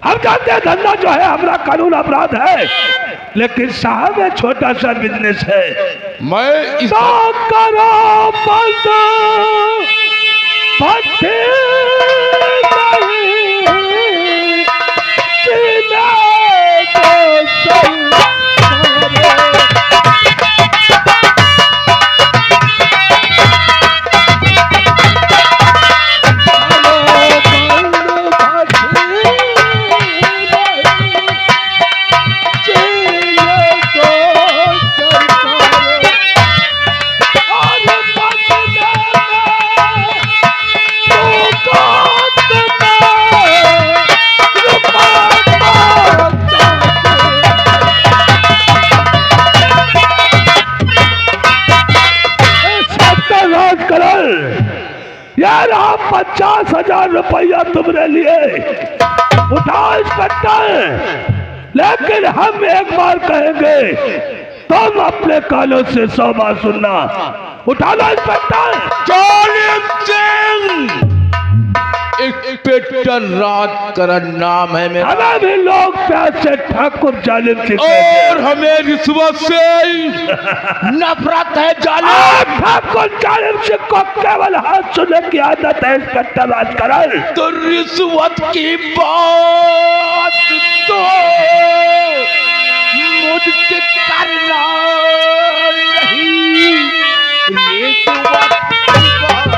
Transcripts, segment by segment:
हम जानते हैं धंधा जो है हमारा कानून अपराध है, लेकिन साहब ये छोटा सा बिजनेस है। मैं इस तो करो बंद भट्टी नहीं, जीने को संसार। यार आप 50,000 रुपया तुमने लिए, उठाओ इंस्पेक्टर। लेकिन हम एक बार कहेंगे, तुम अपने कानों से 100 बार सुनना। उठा लो इंस्पेक्टर। जालिम सिंह, इंस्पेक्टर राजकरण नाम है मेरा। हमें भी लोग प्यार से ठाकुर जालिम सिंह और हमें रिश्वत से नफरत है। जालिम ठाकुर जालिम सिंह को केवल हाथ सुनने की आदत है इंस्पेक्टर राजकरण। तो रिश्वत की बात तो मुझसे करना नहीं। रिश्वत की बात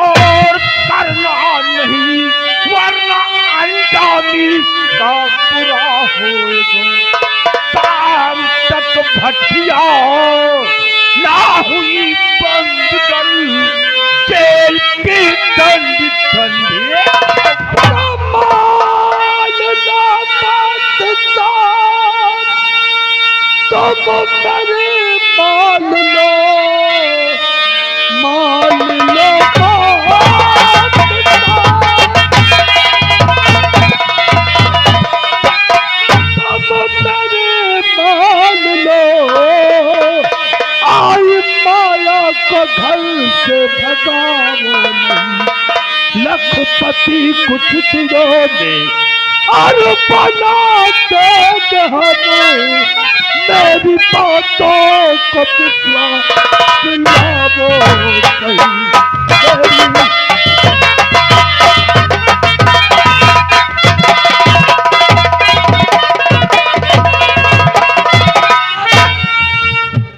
और करना नहीं, वरना अंजामी का बुरा होगा। शाम तक भट्टिया ना हुई बंद कर, जेल की ठंडी ठंडी तुम मेरे मान लो, मान लो तुम मेरे मान लो। आई माया को घर से भगाओ नहीं, लखपति कुछ दिनों में और बना देंगे हम। मेरी बातों को विश्वास दिलाओ कहीं।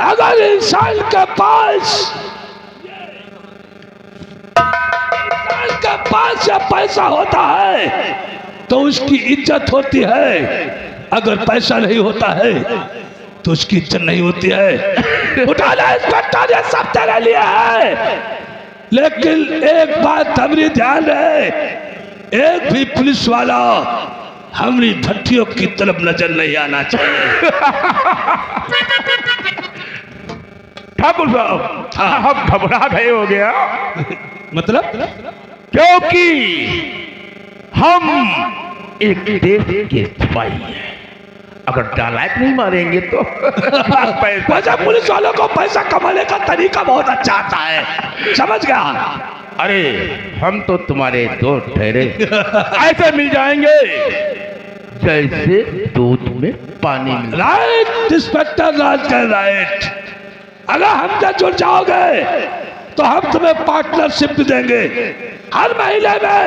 अगर इंसान के पास या पैसा होता है तो उसकी इज्जत होती है, अगर पैसा नहीं होता है तो उसकी इज्जत नहीं होती है। उठा ले इंस्पेक्टर, ये सब तेरे लिए है। लेकिन एक बात हमारी ध्यान रहे, एक भी पुलिस वाला हमारी भट्टियों की तरफ नजर नहीं आना चाहिए। ठाकुर साहब, आप घबरा गए हो गया। मतलब क्योंकि हम एक देश के सिपाही हैं, अगर डालायक नहीं मारेंगे तो पैसा पुलिस वालों को पैसा कमाने का तरीका बहुत अच्छा आता है, समझ गया। अरे हम तो तुम्हारे दोस्त ठहरे, ऐसे मिल जाएंगे जैसे दूध में पानी मिल। Right inspector Rajkaran, right. अगर हमसे जुड़ जाओगे तो हम तुम्हें पार्टनरशिप देंगे। हर महीने में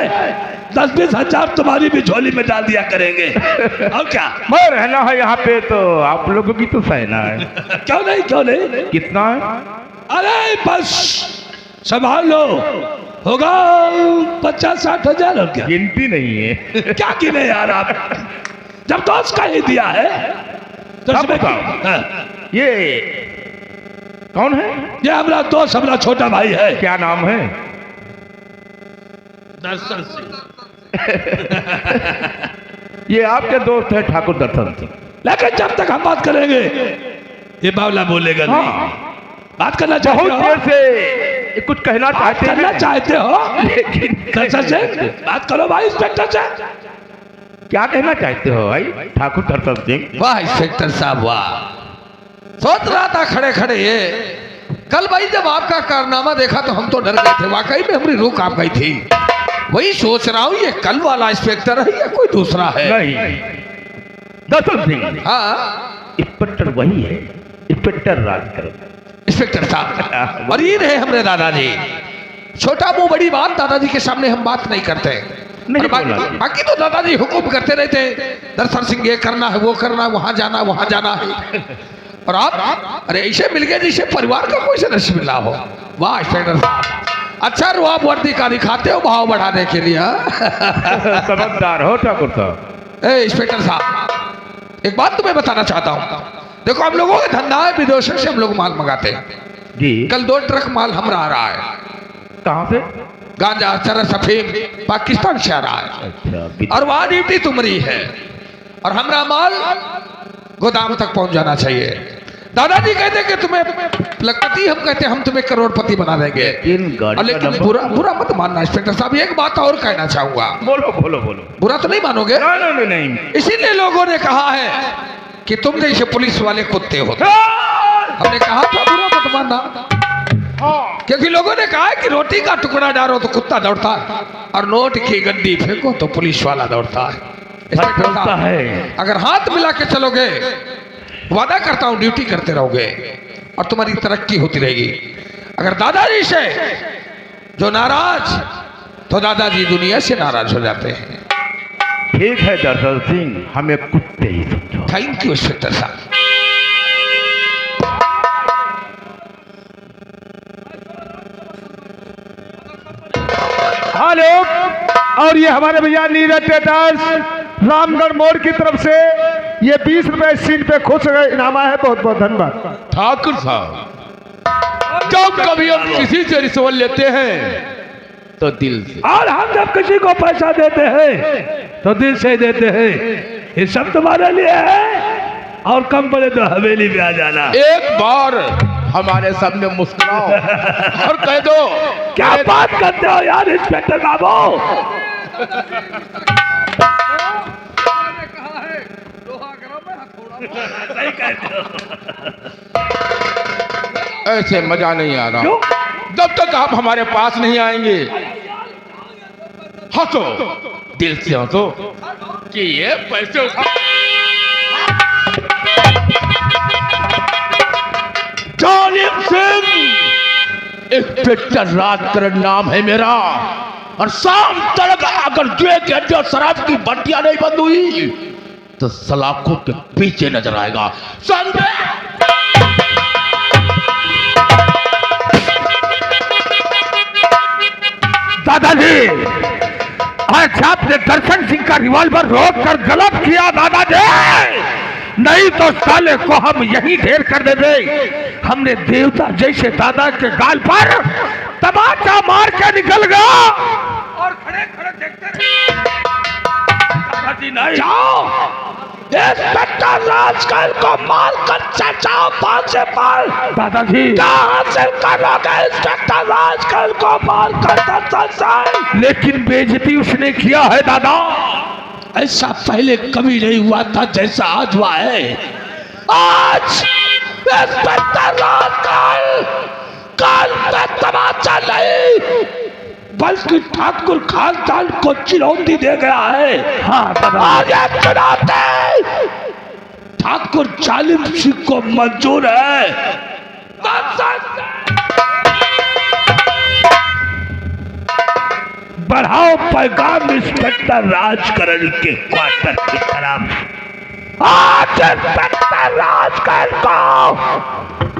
10-20 हजार तुम्हारी भी झोली में डाल दिया करेंगे। और क्या, मैं रहना है यहाँ पे तो आप लोगों की तो सहना है। क्यों नहीं, क्यों नहीं। कितना है? अरे बस संभाल लो, होगा 50-60 हजार। और क्या, गिनती नहीं है। क्या गिने यार आप, जब दोस्त का ही दिया है तो आप इसमें बताओ। हाँ। ये कौन है? ये हमारा दोस्त, हमारा छोटा भाई है। क्या नाम है? दर्शन सिंह। ये आपके दोस्त है ठाकुर दर्शन सिंह। लेकिन जब तक हम बात करेंगे ये बावला बोलेगा नहीं। बात करना चाहते बहुत हो, देर से कुछ कहना बात चाहते करना हैं, चाहते हो लेकिन दर्शन सिंह, बात करो भाई इंस्पेक्टर से। क्या कहना चाहते हो भाई ठाकुर दर्शन सिंह? वाह इंस्पेक्टर साहब वाह, सोच रहा था खड़े खड़े ये कल भाई जब आपका कारनामा देखा तो हम तो डर गए थे, वाकई में हमारी रूह कांप गई थी। वही सोच रहा हूँ ये कल वाला इंस्पेक्टर है या कोई दूसरा है। नहीं दशरथ सिंह, हाँ इंस्पेक्टर वही है, इंस्पेक्टर राजकरण। इंस्पेक्टर साहब, और ये रहे हमारे दादाजी। छोटा मुंह बड़ी बात, दादाजी के सामने हम बात नहीं करते। नहीं और बाकी तो दादाजी हुक्म करते रहते, दशरथ सिंह ये करना है, वो करना है, वहां जाना, वहां जाना है। और आप अरे ऐसे मिल गए जैसे परिवार का कोई सदस्य मिला हो। वाह इंस्पेक्टर साहब, अच्छा रुआब वर्दी का दिखाते हो भाव बढ़ाने के लिए। समझदार हो ठाकुर साहब। ए इंस्पेक्टर साहब, एक बात तुम्हें बताना चाहता हूँ। देखो हम लोगों का धंधा है, विदेशों से हम लोग माल मंगाते हैं। जी कल 2 ट्रक माल हमारा आ रहा है। कहाँ से? गांजा चरस अफीम पाकिस्तान से आ रहा है। अच्छा, और वहां ड्यूटी तुम्हारी है और हमारा माल गोदाम तक पहुंच जाना चाहिए। दादाजी कहते कि तुम्हें लखपति, हम कहते हम तुम्हें करोड़पति बना देंगे। और लेकिन बुरा मत मानना इंस्पेक्टर साहब, एक बात और कहना चाहूंगा। बोलो बोलो बोलो। बुरा तो नहीं मानोगे? नहीं नहीं नहीं। इसीलिए लोगों ने कहा है कि तुम जैसे पुलिस वाले कुत्ते हो। हमने कहा था बुरा मत मानना, क्योंकि लोगों ने कहा है कि रोटी का टुकड़ा डालो तो कुत्ता दौड़ता है और नोट की गड्डी फेंको तो पुलिस वाला दौड़ता है। अगर हाथ मिला के चलोगे, वादा करता हूं ड्यूटी करते रहोगे और तुम्हारी तरक्की होती रहेगी। अगर दादाजी से जो नाराज, तो दादाजी दुनिया से नाराज हो जाते हैं। ठीक है दशरथ सिंह, हमें कुत्ते ही समझो। थैंक यू इंस्पेक्टर साहब। हेलो, और ये हमारे भैया नीरज ट्रेडर्स रामगढ़ मोड़ की तरफ से ये 20 रुपए सीट पे खुश इनामा है। बहुत बहुत धन्यवाद। ठाकुर साहब, जब कभी हम किसी से रिश्वत लेते हैं तो दिल से, और हम जब किसी को पैसा देते हैं तो दिल से देते हैं। ये सब तुम्हारे लिए है और कम पड़े तो हवेली में आ जाना। एक बार हमारे सामने मुस्कुराओ और कह दो क्या बात करते हो यार इंस्पेक्टर बाबू। ऐसे मजा नहीं आ रहा जब तक आप हमारे पास नहीं आएंगे। हंसो, दिल से हंसो कि ये पैसे जालिम सिंह, इंस्पेक्टर राजकरण नाम है मेरा, और शाम तक अगर जुए के अड्डे और शराब की बट्टियां नहीं बंद हुई तो सलाखों के पीछे नजर आएगा। दादाजी, आज आपने दर्शन सिंह का रिवॉल्वर रोक कर गलत किया दादाजी, नहीं तो साले को हम यही ढेर कर देते। हमने देवता जैसे दादा के गाल पर तमाचा मार के निकल गया और खड़े खड़े देखते रहे। दादाजी नहीं, जाओ इंस्पेक्टर राजकरण को मार कर चचाओ 5 से 5। दादाजी कहाँ से करोगे इंस्पेक्टर राजकरण को मार कर 10 से? लेकिन बेइज्जती उसने किया है दादा। ऐसा पहले कभी नहीं हुआ था जैसा आज हुआ है। आज इंस्पेक्टर राजकरण काल पे तमाचा नहीं बल्कि ठाकुर खानदान को चुनौती दे गया है। हाँ दादा, आज ये चुनौती ठाकुर जालिम सिंह को मंजूर है। बढ़ाओ पैगाम इंस्पेक्टर राजकरण के क्वार्टर की तरफ। आज इंस्पेक्टर राजकरण को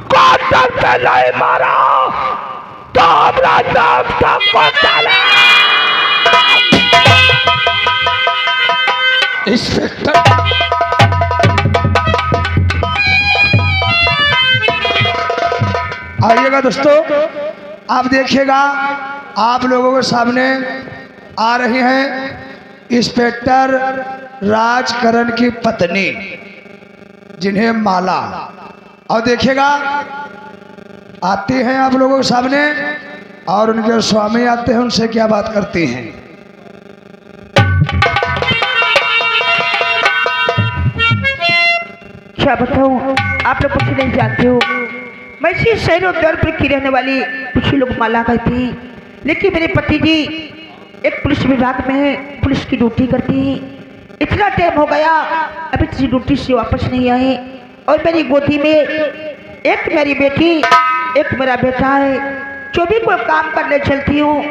क्वार्टर पे नहीं मारा तो हमारा नाम तक पहुंचाना। इंस्पेक्टर आइएगा दोस्तों, आप देखिएगा आप लोगों के सामने आ रही हैं इंस्पेक्टर राजकरण की पत्नी जिन्हें माला, और देखिएगा आती हैं आप लोगों के सामने और उनके स्वामी आते हैं, उनसे क्या बात करती हैं। क्या बताऊं, आप लोग कुछ नहीं जानते हो। मैं इसी शहरों दौर की रहने वाली कुछ लोग माला गई थी, लेकिन मेरे पति जी एक पुलिस विभाग में है, पुलिस की ड्यूटी करती है। इतना टाइम हो गया अभी किसी ड्यूटी से वापस नहीं आए, और मेरी गोदी में एक मेरी बेटी एक मेरा बेटा है। जो भी कोई काम करने चलती हूँ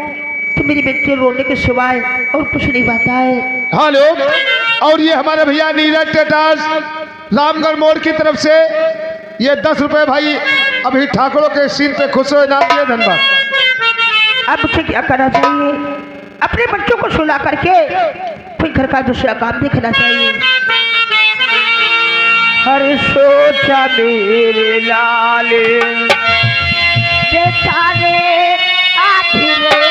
तो मेरी बेटी रोने के सिवाय और कुछ नहीं पाता है। हेलो, और ये हमारे भैया नीरज टेटर्स रामगढ़ मोड़ की तरफ से ये 10 रुपए भाई अभी ठाकुरों के सीन पे खुश हो इनाम दिए, धन्यवाद। अब मुझे क्या करना चाहिए? अपने बच्चों को सुला करके फिर घर का दूसरा काम देखना चाहिए। हर सोचा मेरे लाल बेटा रे आधी रे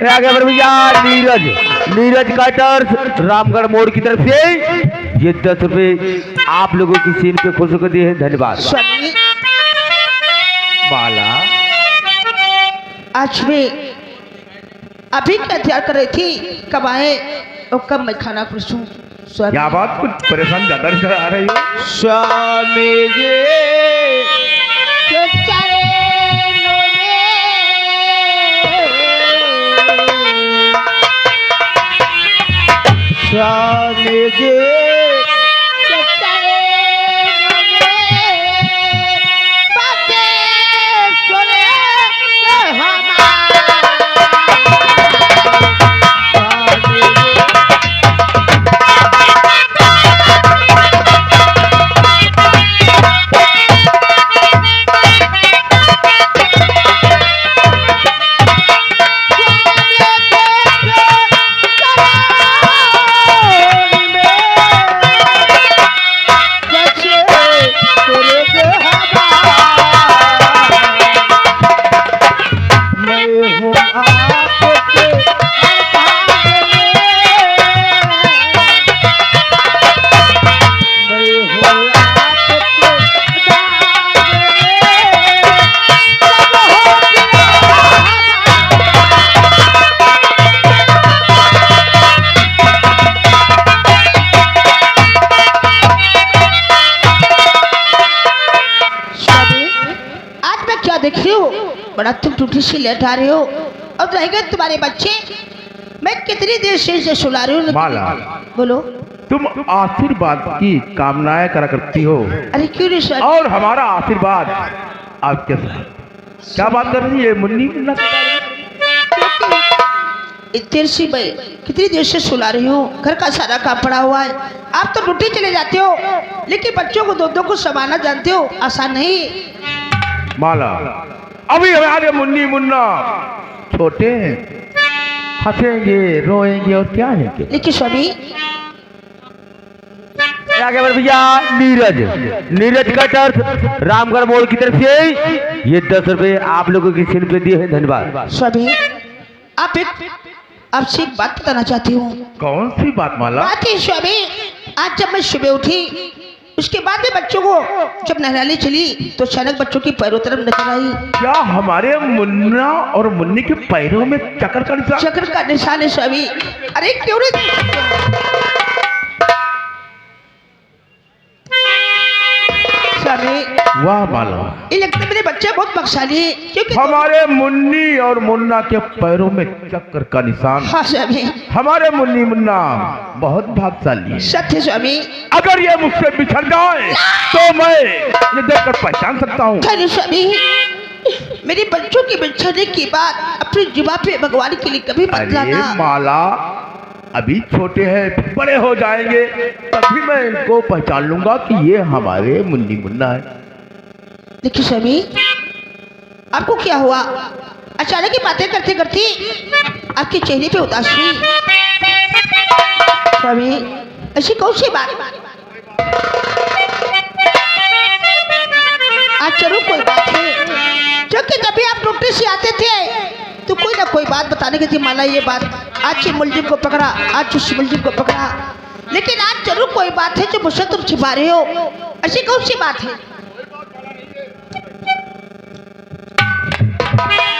आगे बढ़ भैया नीरज कटर्स रामगढ़ मोड़ की तरफ से ये 10 रुपए आप लोगों की सीन पे खुश होकर दिए हैं, धन्यवाद। स्वामी माला आज मैं अभी क्या तैयार कर रही थी, कब आए और कब मैं खाना परोसूं। स्वामी क्या बात, कुछ परेशान ज्यादा नजर आ रही हो? स्वामी जी स्वामी जी देख रही हो, बड़ा तुम टूटी सी लेट आ रहे हो। अब रहेंगे तुम्हारे बच्चे, मैं कितनी देर से इसे सुला रही हूँ। माला बोलो। तुम आशीर्वाद की कामनाएं करा करती हो, अरे क्यों नहीं सर? और हमारा आशीर्वाद आपके साथ। क्या बात कर रही है मुन्नी? इतनी सी भाई कितनी देर से सुला रही हूँ, घर का सारा काम पड़ा हुआ है। आप तो ड्यूटी चले जाते हो, लेकिन बच्चों को दो को संभालना जानते हो, आसान नहीं। माला अभी हमारे मुन्नी मुन्ना छोटे हैं, हंसेंगे रोएंगे और क्या है। लेकिन स्वामी आगे बढ़ भैया नीरज कटर्स रामगढ़ मोड़ की तरफ से ये 10 रुपए आप लोगों की सिर पे दिए हैं, धन्यवाद। स्वामी आपसे एक बात बताना चाहती हूँ। कौन सी बात माला? बात है स्वामी, आज जब मैं सुबह उठी उसके बाद में बच्चों को जब नहलाने चली तो अचानक बच्चों की पैरों तरफ नजर आई। क्या हमारे मुन्ना और मुन्नी के पैरों में चक्कर का निशान? चक्कर का निशान है स्वामी। अरे क्यों नहीं स्वामी? वाह माला, ये लगता है मेरे बच्चे बहुत बख्शाली है, क्योंकि हमारे मुन्नी और मुन्ना के पैरों में चक्कर का निशान। हाँ स्वामी, हमारे मुन्नी मुन्ना बहुत भाग्यशाली है। सत्य स्वामी। अगर ये मुझसे बिछड़ जाए तो मैं ये देखकर पहचान सकता हूँ। स्वामी मेरे बच्चों के बिछड़ने के बाद अपनी जुबान पे भगवान के लिए कभी मत अरे लाना। माला, अभी छोटे हैं, बड़े हो जाएंगे तभी मैं इनको पहचान लूंगा कि ये हमारे मुन्नी मुन्ना है। देखिए स्वामी, आपको क्या हुआ? अचानक ही बातें करते करते आपके चेहरे पे उदासी। स्वामी, ऐसी कौन सी बात? आज चलो कोई बात है, क्योंकि जब भी आप ड्यूटी से आते थे तो कोई ना कोई बात बताने की थी। माला ये बात, आज ये मुलजिम को पकड़ा, आज उस मुलजिम को पकड़ा, लेकिन आज जरूर कोई बात है जो मुझसे तुम छिपा रहे हो। ऐसी कौन सी बात है?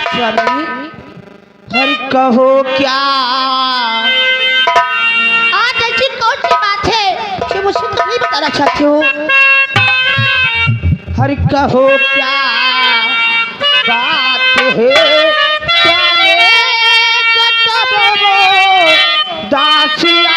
स्वामी, हरि कहो क्या आज ऐसी कौन सी बात है जो मुझसे तुम नहीं बताना चाहते हो? हरि कहो क्या बात है, दासिया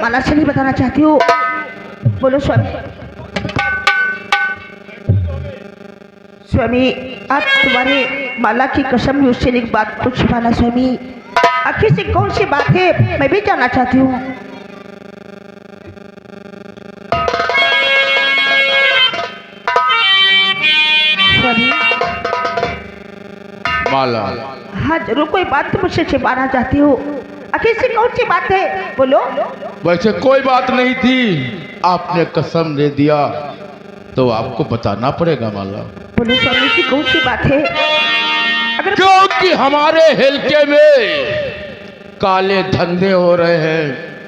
माला से नहीं बताना चाहती हो? बोलो स्वामी। स्वामी, आज तुम्हारे माला की कसम उससे एक बात को छिपाना। स्वामी, आखिर से कौन सी बात है मैं भी जानना चाहती हूँ। स्वामी, माला, हाँ जरूर कोई बात तुम मुझसे छिपाना चाहती हो। आखिर से कौन सी बात है, बोलो। वैसे कोई बात नहीं थी, आपने कसम दे दिया तो आपको बताना पड़ेगा माला। बोलो स्वामी जी, कौन सी बात है? अगर क्योंकि हमारे हल्के में काले धंधे हो रहे हैं,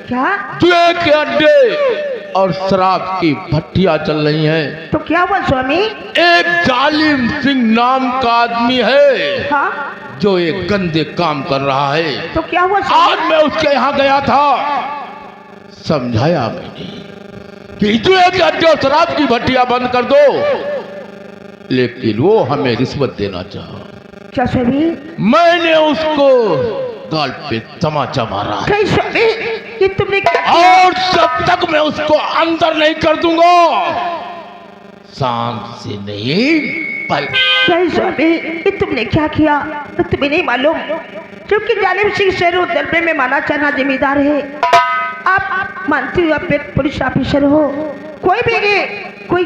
क्या? जुए के अड्डे और शराब की भट्टियां चल रही हैं। तो क्या हुआ स्वामी? एक जालिम सिंह नाम का आदमी है, हाँ, जो एक गंदे काम कर रहा है। तो क्या हुआ स्वामी? आज मैं उसके यहाँ गया था, समझाया मैंने कि जुए के अड्डे और शराब की भट्टियां बंद कर दो, लेकिन वो हमें रिश्वत देना चाहा। क्या स्वामी? मैंने उसको गाल पे तमाचा मारा है। नहीं स्वामी, ये तुमने क्या किया? और जब तक मैं उसको अंदर नहीं कर दूंगा, शाम से नहीं नहीं स्वामी, ये तुमने क्या किया तो तुम्हें नहीं मालूम? क्योंकि जालिम सिंह शेरों दरबे में माना चाहना जिम्मेदार है। आप मानती हो आप एक पुलिस ऑफिसर हो, कोई भी कोई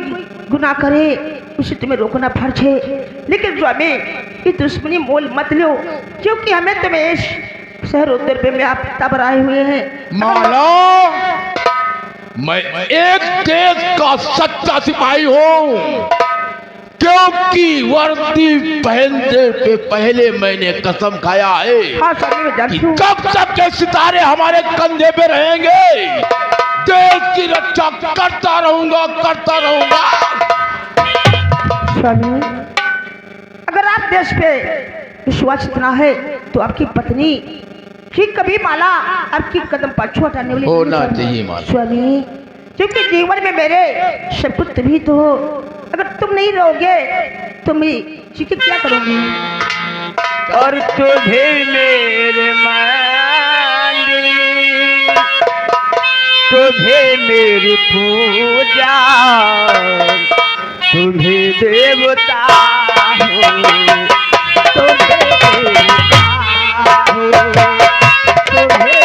गुनाह करे उसे तुम्हें रोकना फर्ज है। लेकिन स्वामी, ये दुश्मनी मोल मत लो, क्योंकि हमें तुम्हें शहर दरबे में आप तब आए हुए हैं। माला, मैं एक देश का सच्चा सिपाही हूँ, क्योंकि वर्दी पहनने के पहले मैंने कसम खाया है हाँ स्वामी, मैं जानती कि हूँ। कब तक के सितारे हमारे कंधे पे रहेंगे, देश की रक्षा करता रहूंगा, करता रहूंगा। स्वामी, अगर आप देश पे विश्वास इतना है तो आपकी पत्नी कि कभी माला आपकी कदम पाछू हटाने वाली होना नहीं। चाहिए माला। स्वामी, क्योंकि जीवन में मेरे सब कुछ तभी तो हो, अगर तुम नहीं रहोगे तो मैं चीज़ें क्या करूँगी? और तुझे मेरे मंदिर, तुझे मेरी पूजा, तुझे देवता हो, तुझे देवता हो, तुझे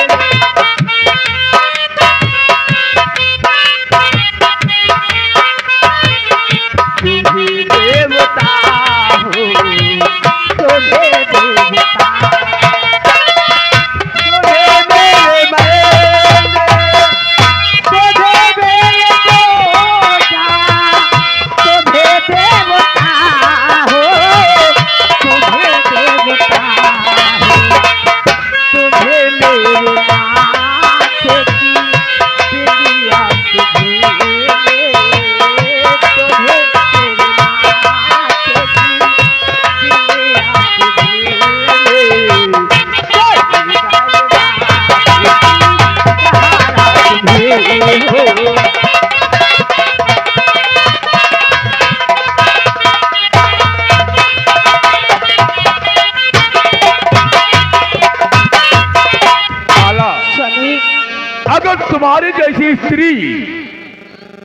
तुम्हारी जैसी स्त्री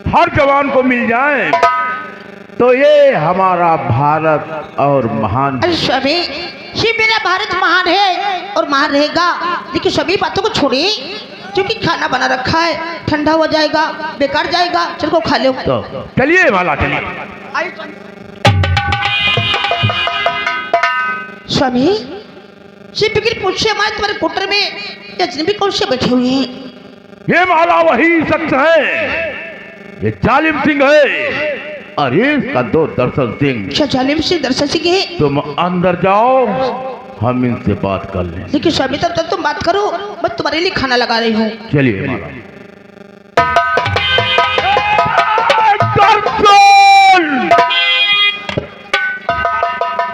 हर जवान को मिल जाए तो ये हमारा भारत और महान। अरे स्वामी, ये मेरा भारत महान है और महान रहेगा, लेकिन सभी बातों को छोड़िए, क्योंकि खाना बना रखा है, ठंडा हो जाएगा, बेकार जाएगा, चल को खा लो। तो चलिए माला, चलिए। स्वामी, ये फिक्र पूछे हमारे तुम्हारे कोटर में अजनबी कौन से बैठे हुए हैं? ये माला वही शख्स है, ये जालिम सिंह है और इसका दो दर्शन सिंह। अच्छा, जालिम सिंह दर्शन सिंह है। तुम अंदर जाओ, हम इनसे बात कर लें। लेकिन स्वामी तब तक तुम बात करो, मैं तुम्हारे लिए खाना लगा रही हूँ। चलिए माला।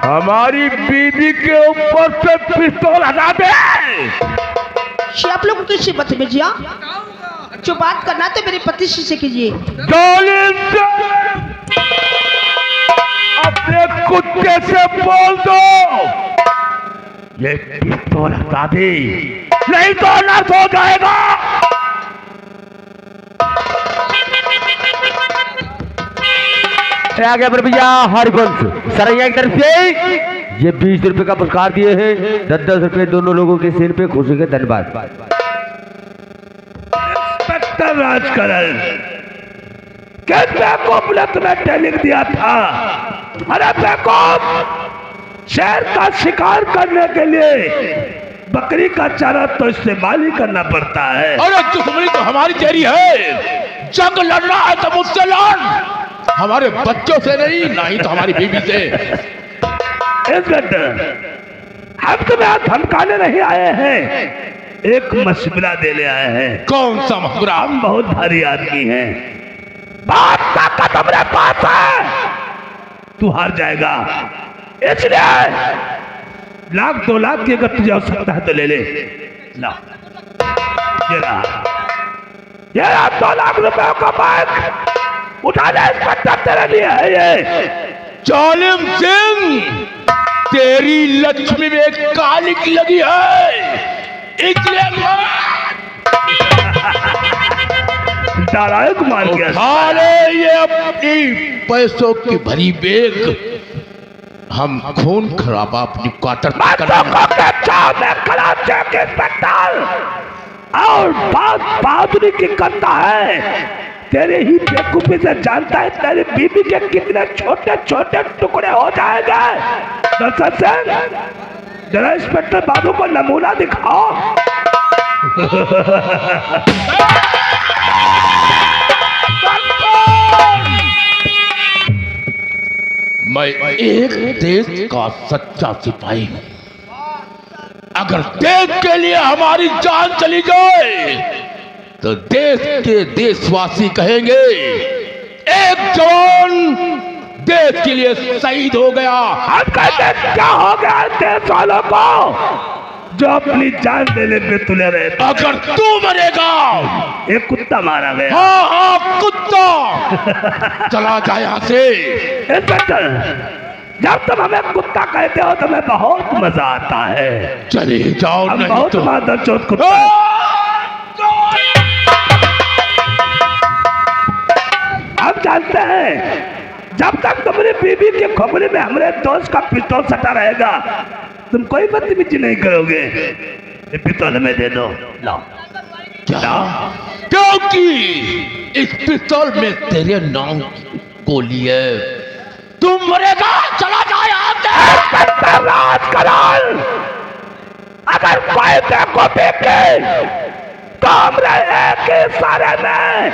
हमारी बीबी के ऊपर से पिस्तौल हटा दे। ये आप लोग किसी बदतमीजियां, जो बात करना तो मेरे पति से कीजिए। अपने कुत्ते से बोल दो ये पिस्तौल हटा दे, नहीं तो नर्स हो जाएगा। आ गया भैया हरिवंश सरैया की तरफ से ये 20 रुपए का पुरस्कार दिए हैं, 10-10 रुपए दोनों लोगों के सिर पे खुशी के धन्यवाद। इंस्पेक्टर राजकरण, किस बेवकूफ ने तुम्हें ट्रेनिंग दिया था? अरे बेवकूफ, शेर का शिकार करने के लिए बकरी का चारा तो इस्तेमाल ही करना पड़ता है। अरे दुश्मनी तो हमारी तेरी है, जंग लड़ना है तो मुझसे लड़, हमारे बच्चों से नहीं, नहीं तो हमारी बीवी से। इंस्पेक्टर, हम तुम्हें धमकाने नहीं आए हैं, एक मशवरा देने आए हैं। कौन सा मशवरा? हम बहुत भारी आदमी हैं, बहुत ताकत हमारे पास है, तू हार जाएगा, इसलिए 1-2 लाख की अगर तुझे आवश्यकता है तो ले ले। ला, ये रहा 2 लाख रुपए का बैग उठा ले, इंस्पेक्टर तेरे लिए है ये। जालिम सिंह, तेरी लक्ष्मी में काली की लगी है, इसलिए डालायक मार गया। साले ये अपनी पैसों की भरी बैग हम खून खराबा अपनी क्वार्टर और बात बहादुरी की करता है, तेरे ही बेवकूफी से जानता है तेरी बीबी के कितने छोटे छोटे टुकड़े हो जाएंगे। दर्शन सिंह, जरा इंस्पेक्टर बाबू को नमूना दिखाओ। मैं एक देश का सच्चा सिपाही हूं, अगर देश के लिए हमारी जान चली जाए तो देश के देशवासी कहेंगे एक जवान देश के लिए शहीद हो गया। हम कहते क्या हो गया देश वालों को जो अपनी जान देने पे तुले रहे। अगर तू मरेगा, एक कुत्ता मारा गया। हाँ हाँ कुत्ता, चला जाए यहाँ से। इंस्पेक्टर, जब तुम हमें कुत्ता कहते हो तो हमें बहुत मजा आता है। चले जाओ, हम नहीं बहुत तो मादरचोद कुत्ता है। हम जानते हैं जब तक तुम्हारी बीबी के खोपड़ी में हमारे दोस्त का पिस्तौल सटा रहेगा तुम कोई बदतमीजी नहीं करोगे। ये पिस्तौल हमें दे दो। लाओ। क्या? क्योंकि इस पिस्तौल में तेरे नाम गोली है, तुम मरेगा। चला जाए यहाँ से। राजकरण, अगर कोई बेवकूफी की तो हमरे एक ही इशारे में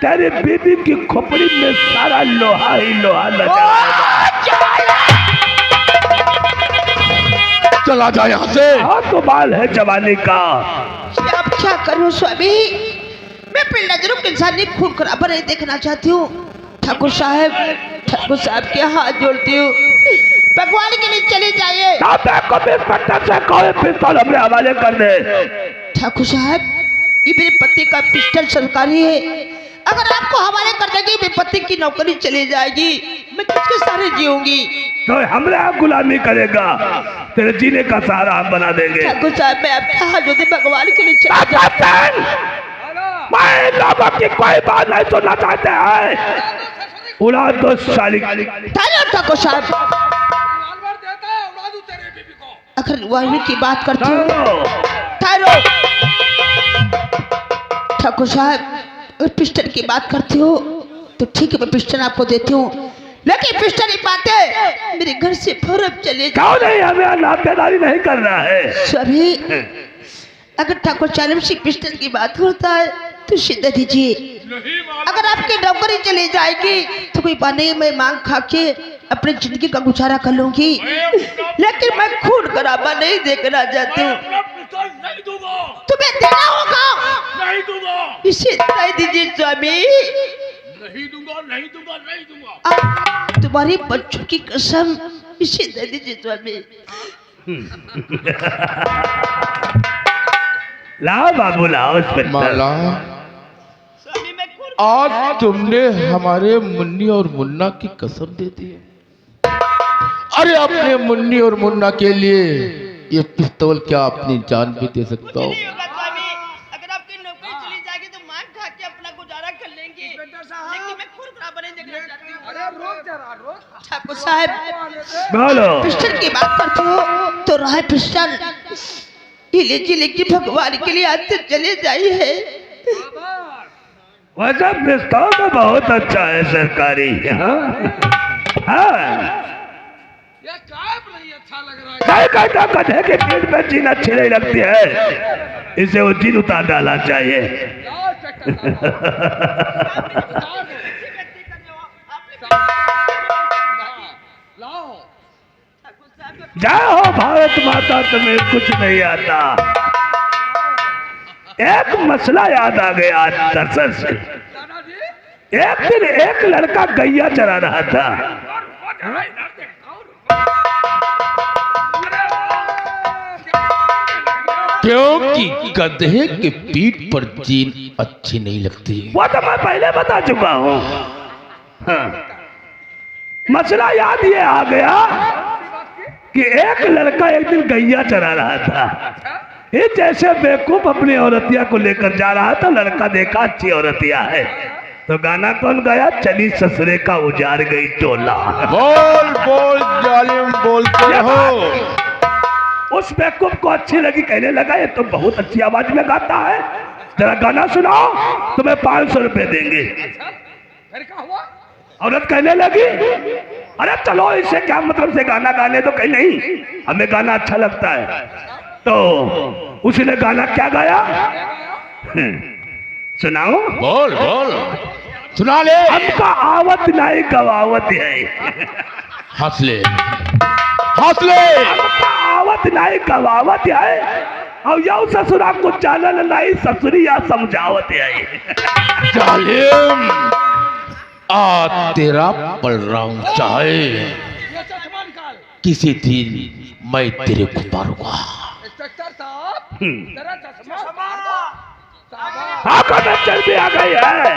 तेरी बीबी की खोपड़ी में सारा लोहा ही लोहा लग जाएगा। चला जाए यहाँ से। हाँ तो बाल है जवानी का। अब क्या करूं स्वामी, मैं अपनी नजरों के इंसानी खून खराबा नहीं देखना चाहती हूँ। ठाकुर साहब के हाथ जोड़ती हूँ, भगवान के लिए चले जाइए। से कोई पिस्तौल हमरे हवाले कर दे। ठाकुर साहब, ये मेरे पति का पिस्टल सरकारी है, अगर आपको हवाले कर देंगे मेरे पति की नौकरी चली जाएगी, मैं किसके सहारे जीऊंगी। तो हमरे आप गुलामी करेगा, तेरे जीने का सहारा हम बना देंगे। ठाकुर साहब, मैं आपके हाथ जोड़ते भगवान के लिए चले जाइए। मैं लोगों की कोई बात नहीं सुनना चाहते हैं। उड़ा दो साली। ठहरो ठाकुर साहब, अगर रिवॉल्वर की बात करते हो, ठहरो ठाकुर साहब, अगर पिस्टल की बात करते हो तो ठीक है, मैं पिस्टल आपको देती हूँ, लेकिन पिस्टल की बातें मेरे घर से फौरन चले जाओ। क्यों नहीं, हमें नातेदारी नहीं करना है। सभी अगर ठाकुर चालम सिंह पिस्टल की बात होता है तो सीधा दीजिए। अगर आपकी नौकरी चली जाएगी तो कोई बात नहीं, मैं मांग खा के अपनी जिंदगी का गुजारा कर लूंगी, लेकिन मैं खून खराबा नहीं देखना चाहती हूँ। तुम्हें देना होगा, नहीं दूंगा, इसे दे दीजिए स्वामी। नहीं दूंगा, नहीं दूंगा, नहीं दूंगा। तुम्हारी बच्चों की कसम, इसे दे दीजिए स्वामी। लाओ बाबू लाओ इस पर। माला, आज तुमने हमारे मुन्नी और मुन्ना की कसम दे दी है। अरे अपने मुन्नी और मुन्ना के लिए ये पिस्तौल क्या अपनी जान भी दे सकता हूँ। अगर आपकी नौकरी चली जाएगी तो मांग खा के अपना गुजारा कर लेंगे, लेकिन मैं खून खराबा नहीं देखना चाहती हूँ। ठाकुर साहब, बोलो। पिस्टल की बात करते हो तो रहा पिस्टल, ये लीजिए, लेकिन भगवान के लिए आज से चले जाइए। वैसा पिस्तौल तो बहुत अच्छा है सरकारी। काय कहता गधे के पेट पे जीन अच्छी नहीं लगती है, इसे वो जीन उतार डालना चाहिए। जाओ भारत माता, तुम्हें कुछ नहीं आता। एक मसला याद आ गया दरअसल से। एक दिन एक लड़का गैया चरा रहा था। क्योंकि गधे के पीठ पर जीन अच्छी नहीं लगती। वो तो मैं पहले बता चुका हूँ। हाँ। मसला याद ये आ गया कि एक लड़का एक दिन गैया चरा रहा था। ये जैसे बेवकूफ अपनी औरतिया को लेकर जा रहा था, लड़का देखा अच्छी औरतिया है, तो गाना कौन गाया? चली ससुरे का उजाड़ गई टोला। बोल बोल जालिम बोलते हो। उस बेवकूफ को अच्छी लगी, कहने लगा ये तो बहुत अच्छी आवाज में गाता है, जरा गाना सुनाओ, तुम्हें 500 रुपए देंगे। औरत कहने लगी अरे चलो, इससे क्या मतलब से गाना गाने तो, कहीं नहीं हमें गाना अच्छा लगता है। तो उसने गाना क्या गाया? सुनाओ। बोल बोल सुना ले। हमका आवत नहीं गवावत है। हंस ले हंस ले। हमका आवत नहीं गवावत है, और यौ ससुरा को चालन नहीं ससुरिया समझावत है। जालिम, आ तेरा बलराम चाहे किसी दिन मैं तेरे को मारूंगा। चर्बी आ गई है,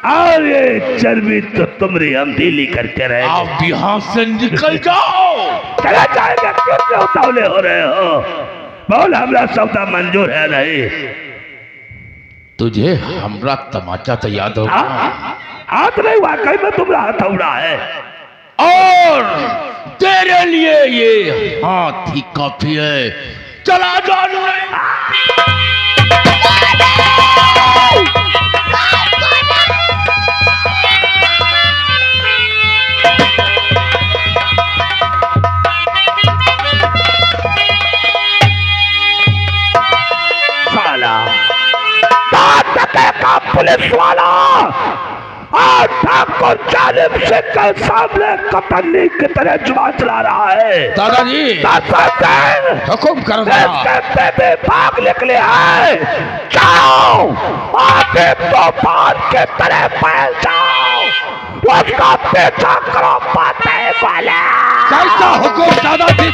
और ये चर्बी तो तुम्हारी हम ढीली करके रहे। आप यहाँ से निकल जाओ। चला जाएगा, क्यों उतावले हो रहे हो? बोल, हमरा सौदा मंजूर है नहीं? तुझे हमरा तमाचा तो याद होगा। हाथ नहीं, वाकई में तुम्हारा हथौड़ा है, और तेरे लिए ये हाथ ही काफी है। चला जानो। साला का पुलिस वाला और ठाकुर जालिम सिंह के सामने कतरनी की तरह जुआ चला रहा है। दादाजी हुकुम करो। भाग निकले हैं, जाओ आगे तूफान के तरह फैल जाओ, उसका पीछा करो पाते वाले। कैसा हुकुम दादाजी?